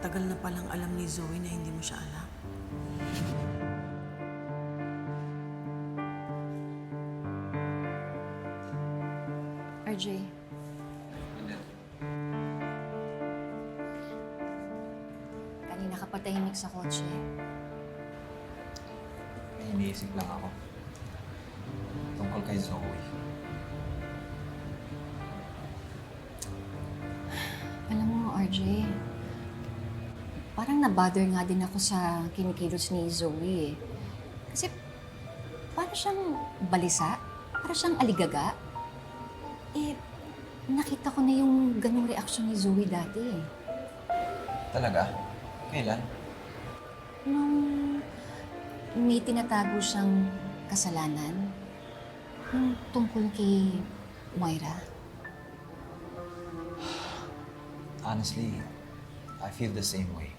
Matagal na palang alam ni Zoe na hindi mo siya anak. RJ. Kanina ka pa tahimik sa kotse. May iniisip lang ako. Tungkol kay Zoe. Alam mo, RJ, parang nabother nga din ako sa kinikilos ni Zoe eh. Kasi para siyang balisa, para siyang aligaga. Eh, nakita ko na yung ganung reaksyon ni Zoe dati eh. Talaga? Kailan? Nung may tinatago siyang kasalanan, yung tungkol kay Moira. Honestly, I feel the same way.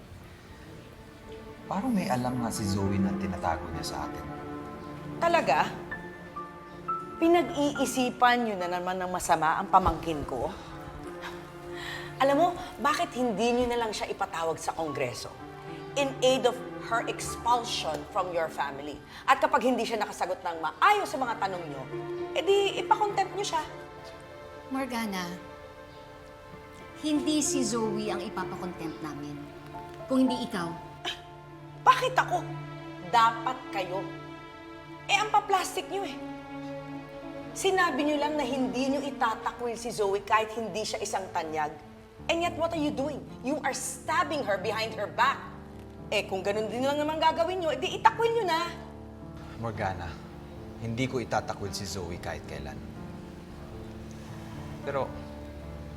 Parang may alam nga si Zoe na tinatago niya sa atin. Talaga? Pinag-iisipan nyo na naman ng masama ang pamangkin ko? Alam mo, bakit hindi nyo na lang siya ipatawag sa Kongreso in aid of her expulsion from your family? At kapag hindi siya nakasagot ng maayos sa mga tanong nyo, edi ipakontempt nyo siya. Morgana, hindi si Zoe ang ipapakontempt namin. Kung hindi ikaw. Bakit ako? Dapat kayo. Eh, ang pa-plastic nyo eh. Sinabi nyo lang na hindi nyo itatakwil si Zoe kahit hindi siya isang tanyag. And yet, what are you doing? You are stabbing her behind her back. Eh, kung ganun din lang naman gagawin nyo, edi itakwil nyo na. Morgana, hindi ko itatakwil si Zoe kahit kailan. Pero,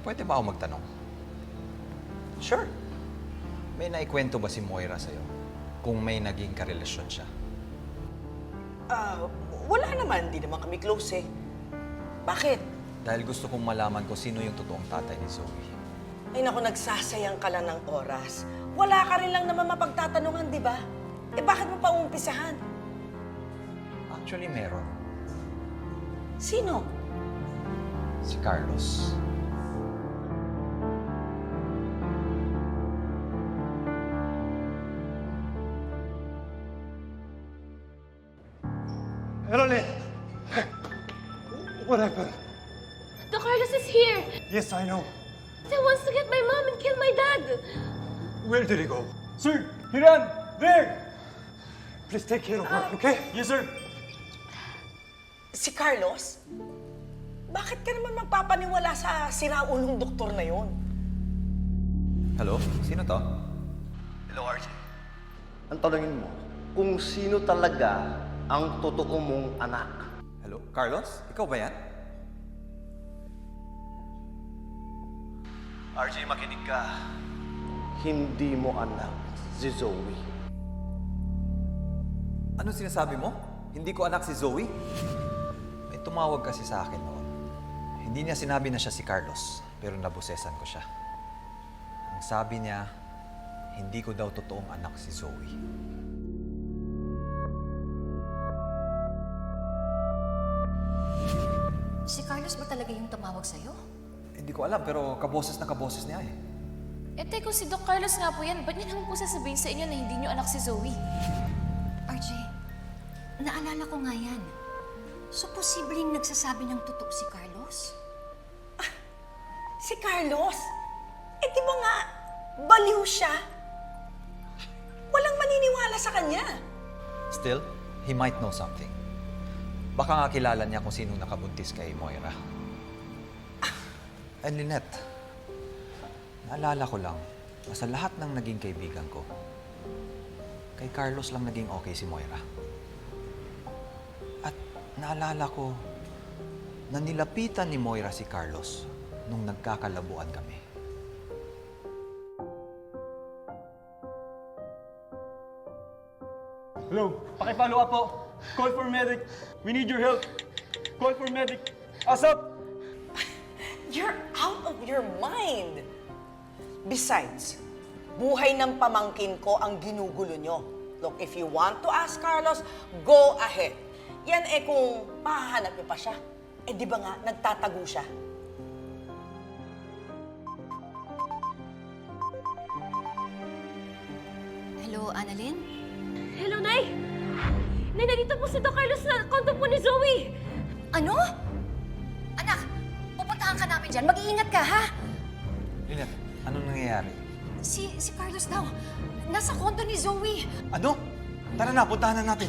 pwede ba ako magtanong? Sure. May naikwento ba si Moira sa'yo kung may naging karelasyon siya? Wala naman. Di naman kami close eh. Bakit? Dahil gusto kong malaman ko sino yung totoong tatay ni Zoe. Ay naku, nagsasayang ka lang ng oras. Wala ka rin lang naman mapagtatanungan, di ba? Eh, bakit mo pa umpisahan? Actually, meron. Sino? Si Carlos. Hello, Lynn. What happened? The Carlos is here. Yes, I know. He wants to get my mom and kill my dad. Where did he go? Sir, he ran! There! Please take care of her, okay? Yes, sir. Si Carlos? Bakit ka naman magpapaniwala sa siraulong doktor na yon? Hello? Sino to? Hello, RJ. Ang tanongin mo, kung sino talaga ang totoo mong anak. Hello? Carlos? Ikaw ba yan? RJ, makinig ka. Hindi mo anak si Zoe. Ano sinasabi mo? Hindi ko anak si Zoe? May tumawag kasi sa akin noon. Hindi niya sinabi na siya si Carlos, pero nabusesan ko siya. Ang sabi niya, hindi ko daw totoong anak si Zoe. Si Carlos ba talaga yung tumawag sa'yo? Hindi ko alam, pero kaboses na kaboses niya eh. Eh, teko, si Doc Carlos nga po yan. Ba't niya naman po sasabihin sa inyo na hindi niyo anak si Zoe? RJ, naalala ko nga yan. So, posibleng nagsasabi ng totoo si Carlos? Si Carlos? Eh, di ba nga, baliw siya? Walang maniniwala sa kanya. Still, he might know something. Baka nga kilala niya kung sinong nakabuntis kay Moira. And Lynette, naalala ko lang na sa lahat ng naging kaibigan ko, kay Carlos lang naging okay si Moira. At naalala ko na nilapitan ni Moira si Carlos nung nagkakalabuan kami. Hello, paki-follow up po. Call for medic. We need your help. Call for medic. ASAP! You're out of your mind. Besides, buhay ng pamangkin ko ang ginugulo nyo. Look, if you want to ask Carlos, go ahead. Yan eh kung mahahanap niyo pa siya. Eh di ba nga, nagtatago siya. Hello, Annalyn? Hello, Nay! Nay, nandito po si Doc Carlos sa kondo po ni Zoe! Ano? Anak, pupuntahan ka namin dyan. Mag-iingat ka, ha? Lynette, anong nangyayari? Si Carlos daw. Nasa kondo ni Zoe. Ano? Tara na, puntahan na natin.